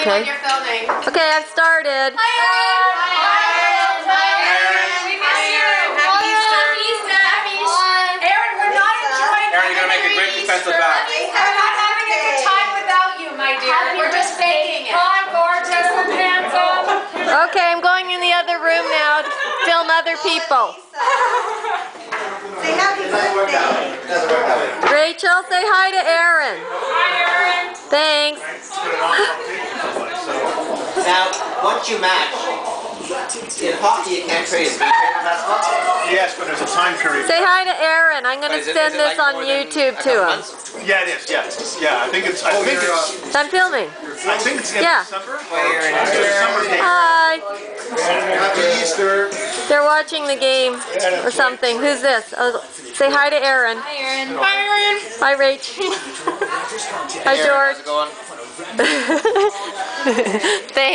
me when you're filming. Okay, I've started. Hi, Aaron! We miss you. Happy Easter. Happy Easter. Aaron, we're not enjoying Aaron, you're going to make a great defensive back. We're not having a good time without you, my dear. We're just faking it. Hi, gorgeous and handsome. Okay, I'm going in the other room now to film other people. Say happy birthday. Rachel, say hi to Aaron. Hi, Aaron. Thanks. Now, once you match, in hockey you can't trade. Can you trade in basketball? Yes, but there's a time period. Say hi to Aaron. I'm going to Is it send this like on more than YouTube a to couple him. months? Yeah, it is. Yeah. I think it's. I think I'm filming. it's in Yeah. December. Aaron. December date. Hi. Happy Easter. They're watching the game or something. Who's this? Oh, say hi to Aaron. Hi, Aaron. Hi, Aaron. Hi, Rach. Hi, Aaron, George. how's it going? Thanks.